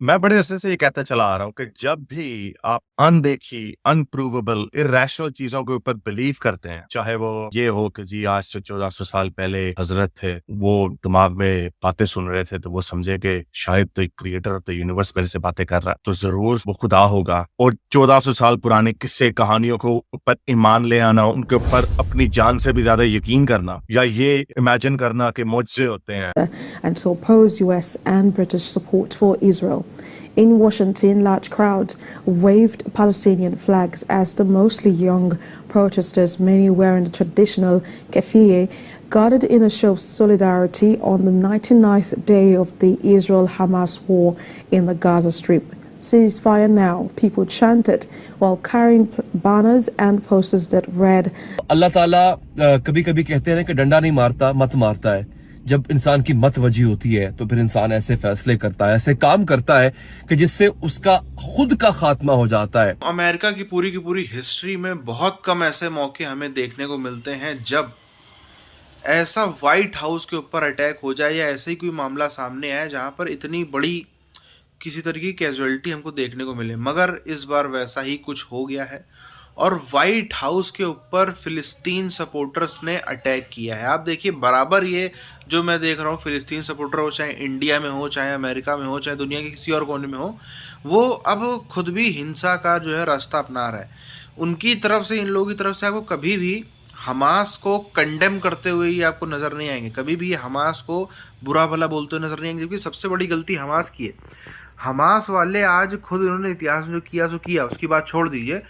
मैं बड़े अरसे से ये कहता चला आ रहा हूँ कि जब भी आप अनदेखी, अनप्रूवेबल, इर्रेशनल चीजों के ऊपर बिलीव करते हैं, चाहे वो ये हो कि जी आज से 1400 साल पहले हजरत थे, वो दिमाग में बातें सुन रहे थे तो वो समझे कि शायद तो क्रिएटर ऑफ द यूनिवर्स मेरे से बातें कर रहा है, तो जरूर वो खुदा होगा। और 1400 साल पुराने किस्से कहानियों को ऊपर ईमान ले आना, उनके ऊपर अपनी जान से भी ज्यादा यकीन करना, या ये इमेजिन करना कि मुझसे होते हैं। And to oppose US and British support for Israel. In Washington, large crowds waved Palestinian flags as the mostly young protesters, many wearing the traditional keffiyeh, gathered in a show of solidarity on the 99th day of the Israel-Hamas war in the Gaza Strip. Ceasefire now, people chanted while carrying banners and posters that read, अल्लाह ताला कभी कभी कहते हैं ना कि डंडा नहीं मारता मत मारता है। जब इंसान की मत वजी होती है तो फिर इंसान ऐसे फैसले करता है, ऐसे काम करता है कि जिससे उसका खुद का खात्मा हो जाता है। अमेरिका की पूरी हिस्ट्री में बहुत कम ऐसे मौके हमें देखने को मिलते हैं जब ऐसा व्हाइट हाउस के ऊपर अटैक हो जाए या ऐसा ही कोई मामला सामने आए जहां पर इतनी बड़ी किसी तरह की कैजुअलिटी हमको देखने को मिले। मगर इस बार वैसा ही कुछ हो गया है और वाइट हाउस के ऊपर फिलिस्तीन सपोर्टर्स ने अटैक किया है। आप देखिए, बराबर ये जो मैं देख रहा हूँ, फिलिस्तीन सपोर्टर हो, चाहे इंडिया में हो, चाहे अमेरिका में हो, चाहे दुनिया के किसी और कोने में हो, वो अब खुद भी हिंसा का जो है रास्ता अपना रहा है। उनकी तरफ से, इन लोगों की तरफ से आपको कभी भी हमास को कंडेम करते हुए ही आपको नज़र नहीं आएंगे, कभी भी हमास को बुरा भला बोलते हुए नज़र नहीं आएंगे, जबकि सबसे बड़ी गलती हमास की है। हमास वाले आज खुद इन्होंने इतिहास में जो किया सो किया, उसकी बात छोड़ दीजिए।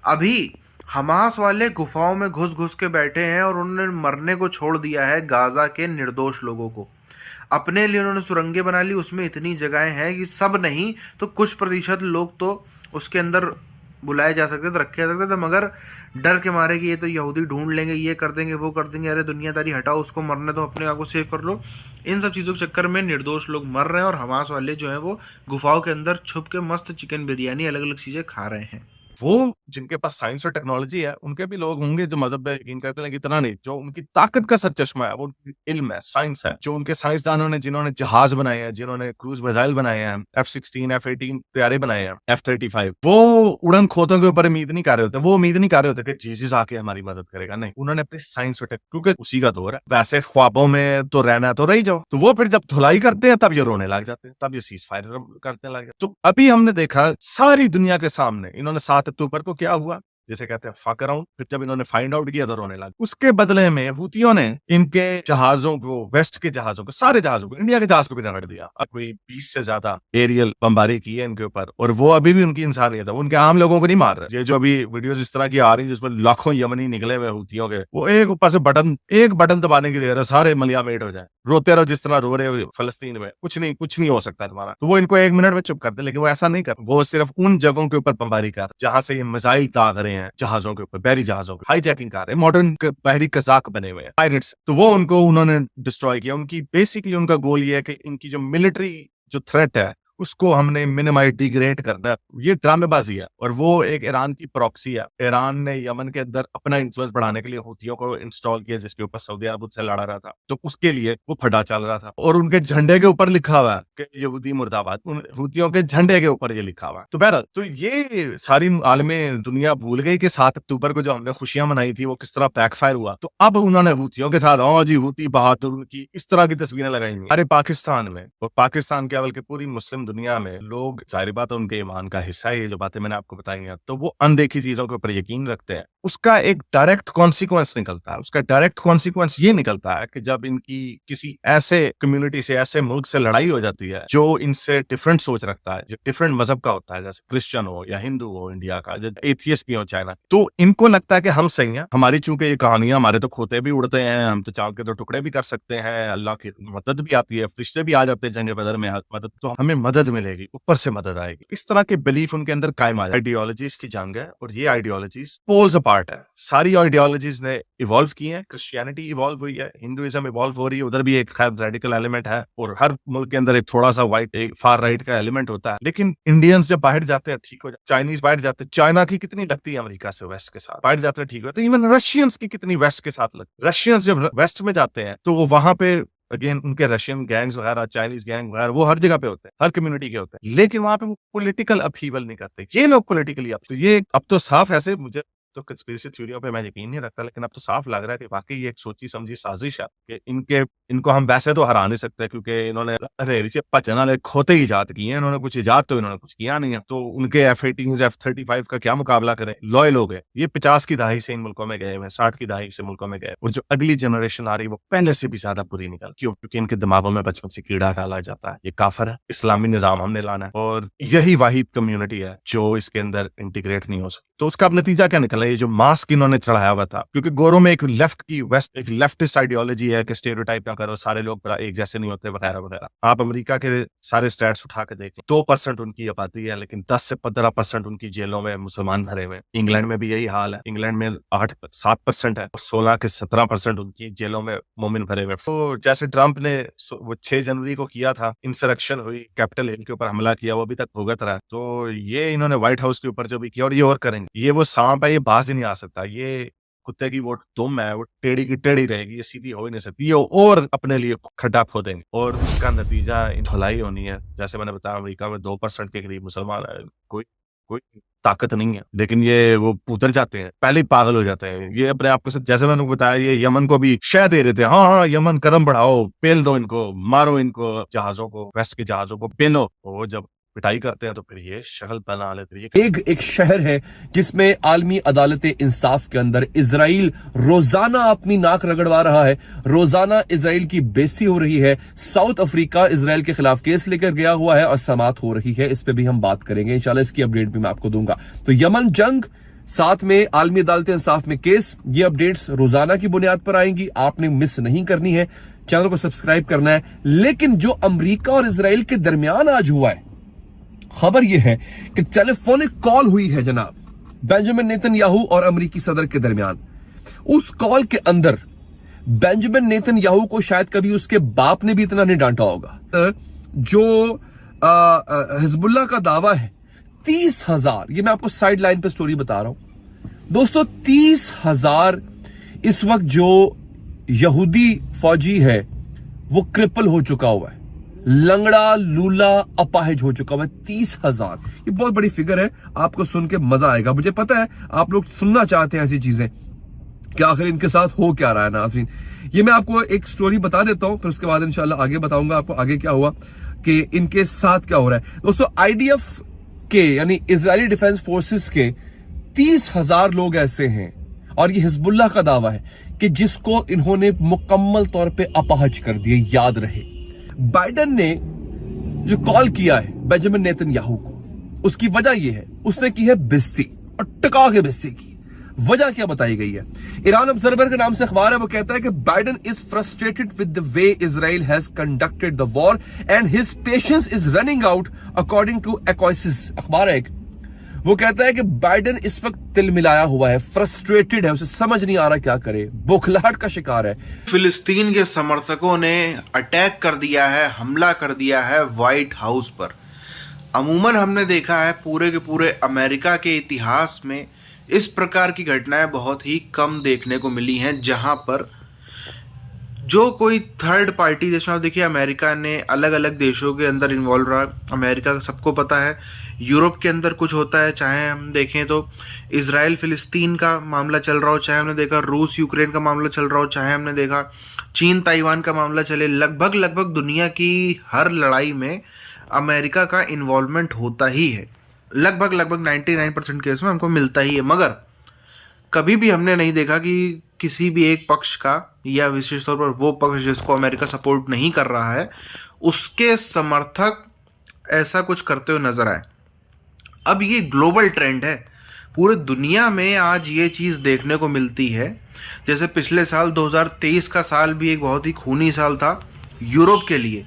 अभी हमास वाले गुफाओं में घुस घुस के बैठे हैं और उन्होंने मरने को छोड़ दिया है गाजा के निर्दोष लोगों को। अपने लिए उन्होंने सुरंगें बना ली, उसमें इतनी जगहें हैं कि सब नहीं तो कुछ प्रतिशत लोग तो उसके अंदर बुलाए जा सकते थे, रखे जा सकते थे, मगर डर के मारे कि ये तो यहूदी ढूंढ लेंगे, ये कर देंगे, वो कर देंगे, अरे दुनियादारी हटाओ, उसको मरने दो, अपने आप को सेव कर लो। इन सब चीज़ों के चक्कर में निर्दोष लोग मर रहे हैं और हमास वाले जो है वो गुफाओं के अंदर छुप के मस्त चिकन बिरयानी अलग अलग चीज़ें खा रहे हैं। वो जिनके पास साइंस और टेक्नोलॉजी है, उनके भी लोग होंगे जो मज़हब पे यकीन करते हैं, लेकिन इतना नहीं। जो उनकी ताकत का सर चश्मा है, वो उनकी इल्म है, साइंस है। जो उनके साइंसदानों ने, जिन्होंने जहाज बनाए हैं, जिन्होंने क्रूज मिसाइल बनाए हैं, F-16, F-18 तैयारे बनाए हैं, F-35, वो उड़न खोतों के ऊपर उम्मीद नहीं कर रहे होते। वो उम्मीद नहीं कर रहे होते कि जीसस आके हमारी मदद करेगा। नहीं, उन्होंने अपनी साइंस और क्योंकि उसी का दौर है। वैसे ख्वाबों में तो रहना तो रही जाओ, तो वो फिर जब धुलाई करते हैं तब ये रोने लग जाते हैं, तब ये सीज फायर करने लग जाते। तो अभी हमने देखा सारी दुनिया के सामने इन्होंने 7 अक्टूबर को क्या हुआ, जिसे कहते हैं फक अराउंड, फिर जब इन्होंने फाइंड आउट किया तो रोने लगे। उसके बदले में हुतियों ने इनके जहाजों को, वेस्ट के जहाजों को, सारे जहाजों को, इंडिया के जहाज को भी रगड़ दिया। अब कोई 20 से ज्यादा एरियल बमबारी की है इनके ऊपर, और वो अभी भी उनकी इंसानियत है, वो उनके आम लोगों को नहीं मार रहे। ये जो अभी वीडियो जिस तरह की आ रही है जिसमें लाखों यमनी निकले हुए हुतियों के, वो एक ऊपर से एक बटन दबाने के लिए सारे मलियामेट हो जाए, रोते रहो जिस तरह रो रहे हो फलस्तीन में, कुछ नहीं हो सकता तुम्हारा। तो वो इनको 1 मिनट में चुप कर दे, लेकिन वो ऐसा नहीं कर। वो सिर्फ उन जगहों के ऊपर बमबारी कर जहां से ये मिसाइल दाग रहे हैं, जहाजों के ऊपर, बहरी जहाजों को हाईजैकिंग कर रहे हैं, मॉडर्न बहरी कजाक बने हुए हैं, पायरेट्स। तो वो उन्होंने डिस्ट्रॉय किया। उनकी बेसिकली उनका गोल ये है कि इनकी जो मिलिट्री जो थ्रेट है उसको हमने मिनिमाइज, डिग्रेड करना है। ये ड्रामेबाजी है, और वो एक ईरान की प्रॉक्सी है। ईरान ने यमन के अंदर अपना इन्फ्लुएंस बढ़ाने के लिए हुतियों को इंस्टॉल किया, जिसके ऊपर सऊदी अरब उससे लड़ा रहा था, तो उसके लिए वो फटा चल रहा था। और उनके झंडे के ऊपर लिखा हुआ है कि यहूदी मुर्दाबाद, उन हुतियों के झंडे के ऊपर ये लिखा हुआ है। तो बहरहाल, तो ये सारी आलमी दुनिया भूल गई कि 7 अक्टूबर को जो हमने खुशियां मनाई थी वो किस तरह बैकफायर हुआ। तो अब उन्होंने हुतियों के साथ जी हुती बहादुर की इस तरह की तस्वीरें लगाई हुई अरे पाकिस्तान में, और पाकिस्तान के बल्कि पूरी मुस्लिम दुनिया में लोग, जाहिर बात है उनके ईमान का हिस्सा है ये जो बातें मैंने आपको बताई हैं, तो वो अनदेखी चीजों के ऊपर यकीन रखते हैं। उसका एक डायरेक्ट कॉन्सिक्वेंस निकलता है। उसका डायरेक्ट कॉन्सिक्वेंस ये निकलता है कि जब इनकी किसी ऐसे कम्युनिटी से, ऐसे मुल्क से लड़ाई हो जाती है जो इनसे डिफरेंट सोच रखता है, जो डिफरेंट मजहब का होता है, जैसे क्रिश्चियन हो या हिंदू हो इंडिया का, जो एथियस्ट भी हो चाइना, तो इनको लगता है कि हम सही हैं, हमारी चूंकि ये कहानियां, हमारे तो खोते भी उड़ते हैं, हम तो चांद के तो टुकड़े भी कर सकते हैं, अल्लाह की मदद भी आती है, फरिश्ते भी आ जाते हैं जंग बदर में मदद, तो हमें मदद मिलेगी, ऊपर से मदद आएगी। इस तरह के बिलीफ उनके अंदर कायम आ जाए। आइडियोलॉजीज की जंग है, और ये आइडियोलॉजीज पोल्स अपार्ट है। सारी आइडियोलॉजीज ने इवॉल्व की है। क्रिश्चियनिटी इवॉल्व हुई है, हिंदुइज्म इवॉल्व हो रही है, उधर भी एक खैर रेडिकल एलिमेंट है, और हर मुल्क के अंदर एक थोड़ा सा वाइट, एक फार राइट का एलिमेंट होता है। लेकिन इंडियंस जब बाहर जाते हैं ठीक हो जाते, चाइनीज बाहर जाते हैं, चाइना की कितनी लगती है अमेरिका से, वेस्ट के साथ बाहर जाते हैं ठीक होते हैं। इवन रशियंस की कितनी वेस्ट के साथ लगती है। रशियंस जब वेस्ट में जाते हैं तो वो वहां पे अगेन उनके रशियन गैंग्स वगैरह, चाइनीज गैंग वगैरह, वो हर जगह पे होते हैं, हर कम्युनिटी के होते हैं, लेकिन वहां पे वो पॉलिटिकल अपहीवल नहीं करते। ये लोग पॉलिटिकली अब तो ये अब तो साफ ऐसे, मुझे तो कंस्पिरेसी थ्योरियों पे मैं यकीन नहीं रखता, लेकिन अब तो साफ लग रहा है कि वाकई ये एक सोची समझी साजिश है कि इनको हम वैसे तो हरा नहीं सकते, क्योंकि इन्होंने अरे रिचे भजन वाले खोते ईजाद किए हैं, इन्होंने कुछ ईजाद तो इन्होंने कुछ किया नहीं है, तो उनके F-18 F-35 का क्या मुकाबला करें। लॉयल हो गए, ये 50 की दहाई से इन मुल्कों में गए हुए, 60 की दहाई से मुल्कों में गए, और जो अगली जनरेशन आ रही है वो पहले से भी ज्यादा बुरी निकल। क्यों? क्योंकि इनके दिमागों में बचपन से कीड़ा डाला जाता है, ये काफिर है, इस्लामी निजाम हमने लाना है, और यही वाहिद कम्युनिटी है जो इसके अंदर इंटीग्रेट नहीं हो सकती। तो उसका अब नतीजा क्या निकला? ये जो मास्क इन्होंने चढ़ाया हुआ था, क्योंकि गोरों में एक लेफ्टिस्ट आइडियोलॉजी है कि स्टेरियोटाइप ना करो, सारे लोग एक जैसे नहीं होते वगैरह वगैरह। आप अमेरिका के सारे स्टैट्स उठा के देख 2% उनकी आबादी है, लेकिन 10 से 15% उनकी जेलों में मुसलमान भरे हुए हैं। इंग्लैंड में भी यही हाल है, इंग्लैंड में 7% है, और 16 के 17% उनकी जेलों में मोमिन भरे हुए। तो जैसे ट्रंप ने वो 6 जनवरी को किया था, इंसरेक्शन हुई, कैपिटल हिल के ऊपर हमला किया, वो अभी तक भुगत रहा है। तो ये इन्होंने व्हाइट हाउस के ऊपर जो भी किया, और ये और करेंगे। ये वो सांप है, ये बाज ही नहीं आ सकता। ये कुत्ते की वो दुम है, वो टेढ़ी की टेढ़ी रहेगी, ये सीधी हो ही नहीं सकती, ये और अपने लिए खड्डा खोदेंगे, और उसका नतीजा धुलाई होनी है। जैसे मैंने बताया, अमेरिका में 2% के करीब मुसलमान है, कोई ताकत नहीं है, लेकिन ये वो उतर जाते हैं, पहले ही पागल हो जाते हैं। ये अपने आप को, जैसे मैंने बताया, ये यमन को भी शह दे देते हैं, हाँ यमन कदम बढ़ाओ, पेल दो इनको, मारो इनको, जहाजों को, वेस्ट के जहाजों को पेलो। वो जब पिटाई करते हैं तो फिर ये शक्ल बना लेते हैं। एक शहर है जिसमें आलमी अदालत इंसाफ के अंदर इजराइल रोजाना अपनी नाक रगड़वा रहा है, रोजाना इजराइल की बेइज्जती हो रही है। साउथ अफ्रीका इजराइल के खिलाफ केस लेकर गया हुआ है और समाअत हो रही है। इस पे भी हम बात करेंगे इंशाल्लाह, इसकी अपडेट भी मैं आपको दूंगा। तो यमन जंग, साथ में आलमी अदालत इंसाफ में केस, ये अपडेट्स रोजाना की बुनियाद पर आएंगी, आपने मिस नहीं करनी है, चैनल को सब्सक्राइब करना है। लेकिन जो अमेरिका और इजराइल के दरमियान आज हुआ है, खबर यह है कि टेलीफोनिक कॉल हुई है जनाब बेंजामिन नेतन्याहू और अमेरिकी सदर के दरमियान। उस कॉल के अंदर बेंजामिन नेतन्याहू को शायद कभी उसके बाप ने भी इतना नहीं डांटा होगा। जो हिजबुल्लाह का दावा है 30,000, ये मैं आपको साइड लाइन पे स्टोरी बता रहा हूं दोस्तों, 30,000 इस वक्त जो यहूदी फौजी है वो क्रिपल हो चुका हुआ है, लंगड़ा लूला अपाहिज हो चुका हुआ है। 30,000, ये बहुत बड़ी फिगर है, आपको सुन के मजा आएगा। मुझे पता है आप लोग सुनना चाहते हैं ऐसी चीजें कि आखिर इनके साथ हो क्या रहा है। नाज़रीन, ये मैं आपको एक स्टोरी बता देता हूं, फिर उसके बाद इंशाल्लाह आगे बताऊंगा आपको आगे क्या हुआ, कि इनके साथ क्या हो रहा है। दोस्तों, IDF के यानी इजरायली डिफेंस फोर्सेस के 30,000 लोग ऐसे हैं, और ये हिजबुल्लाह का दावा है कि जिसको इन्होंने मुकम्मल तौर पे अपाहज कर दिए। याद रहे, बाइडेन ने जो कॉल किया है बेंजामिन नेतन्याहू को, उसकी वजह यह है उसने की है बेइज्जती, और टिका के बेइज्जती की। वजह क्या बताई गई है? ईरान ऑब्जर्वर के नाम से अखबार है, वो कहता है कि Biden is frustrated with the way Israel has conducted the war and his patience is running out according to Axios. अखबार है एक, वो कहता है कि बाइडेन इस वक्त तिल मिलाया हुआ है, फ्रस्ट्रेटेड है, उसे समझ नहीं आ रहा क्या करे, बौखलाहट का शिकार है। फिलिस्तीन के समर्थकों ने अटैक कर दिया है, हमला कर दिया है व्हाइट हाउस पर। अमूमन हमने देखा है पूरे के पूरे अमेरिका के इतिहास में इस प्रकार की घटनाएं बहुत ही कम देखने को मिली हैं, जहां पर जो कोई थर्ड पार्टी देश में, देखिए अमेरिका ने अलग अलग देशों के अंदर इन्वॉल्व रहा। अमेरिका का सबको पता है, यूरोप के अंदर कुछ होता है, चाहे हम देखें तो इजराइल फिलिस्तीन का मामला चल रहा हो, चाहे हमने देखा रूस यूक्रेन का मामला चल रहा हो, चाहे हमने देखा चीन ताइवान का मामला चले, लगभग दुनिया की हर लड़ाई में अमेरिका का इन्वॉल्वमेंट होता ही है। लगभग 99% केस में हमको मिलता ही है। मगर कभी भी हमने नहीं देखा कि किसी भी एक पक्ष का, या विशेष तौर पर वो पक्ष जिसको अमेरिका सपोर्ट नहीं कर रहा है, उसके समर्थक ऐसा कुछ करते हुए नजर आए। अब ये ग्लोबल ट्रेंड है, पूरे दुनिया में आज ये चीज़ देखने को मिलती है। जैसे पिछले साल 2023 का साल भी एक बहुत ही खूनी साल था यूरोप के लिए।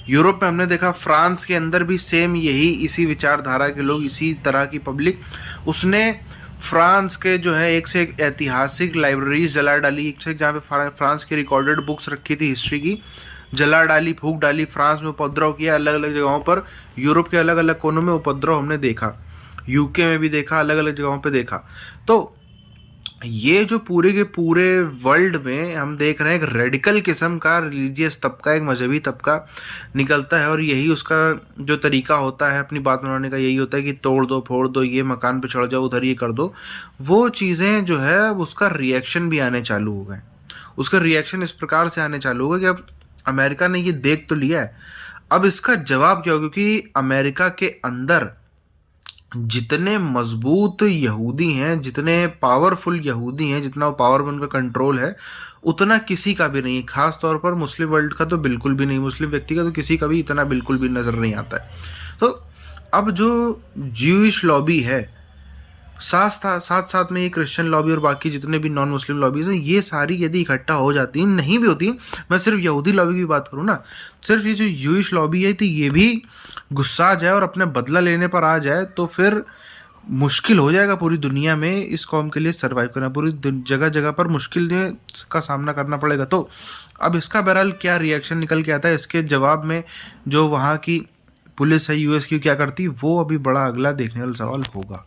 यूरोप में हमने देखा, फ्रांस के अंदर भी सेम यही, इसी विचारधारा के लोग, इसी तरह की पब्लिक, उसने फ्रांस के जो है एक से एक ऐतिहासिक लाइब्रेरीज जला डाली, एक से एक जहाँ पे फ्रांस की रिकॉर्डेड बुक्स रखी थी हिस्ट्री की, जला डाली, फूंक डाली। फ्रांस में उपद्रव किया, अलग अलग जगहों पर, यूरोप के अलग अलग कोनों में उपद्रव हमने देखा, यूके में भी देखा, अलग अलग जगहों पे देखा। तो ये जो पूरे के पूरे वर्ल्ड में हम देख रहे हैं एक रेडिकल किस्म का रिलीजियस तबका, एक मजहबी तबका निकलता है, और यही उसका जो तरीका होता है अपनी बात बनाने का, यही होता है कि तोड़ दो, फोड़ दो, ये मकान पे चढ़ जाओ, उधर ये कर दो। वो चीज़ें जो है उसका रिएक्शन भी आने चालू हो गए। उसका रिएक्शन इस प्रकार से आने चालू हो गया कि अब अमेरिका ने ये देख तो लिया है, अब इसका जवाब क्या हो, क्योंकि अमेरिका के अंदर जितने मजबूत यहूदी हैं, जितने पावरफुल यहूदी हैं, जितना पावर में उनका कंट्रोल है, उतना किसी का भी नहीं है। खास तौर पर मुस्लिम वर्ल्ड का तो बिल्कुल भी नहीं, मुस्लिम व्यक्ति का तो किसी का भी इतना बिल्कुल भी नज़र नहीं आता है। तो अब जो ज्यूइश लॉबी है, साथ साथ में ये क्रिश्चियन लॉबी और बाकी जितने भी नॉन मुस्लिम लॉबीज हैं, ये सारी यदि इकट्ठा हो जाती हैं, नहीं भी होती, मैं सिर्फ यहूदी लॉबी की बात करूँ ना, सिर्फ ये जो ज्यूइश लॉबी है, तो ये भी गुस्सा आ जाए और अपने बदला लेने पर आ जाए, तो फिर मुश्किल हो जाएगा पूरी दुनिया में इस कौम के लिए सर्वाइव करना। पूरी जगह जगह पर मुश्किल का सामना करना पड़ेगा। तो अब इसका बहरहाल क्या रिएक्शन निकल के आता है, इसके जवाब में जो वहाँ की पुलिस है यूएस की क्या करती, वो अभी बड़ा अगला देखने वाला सवाल होगा।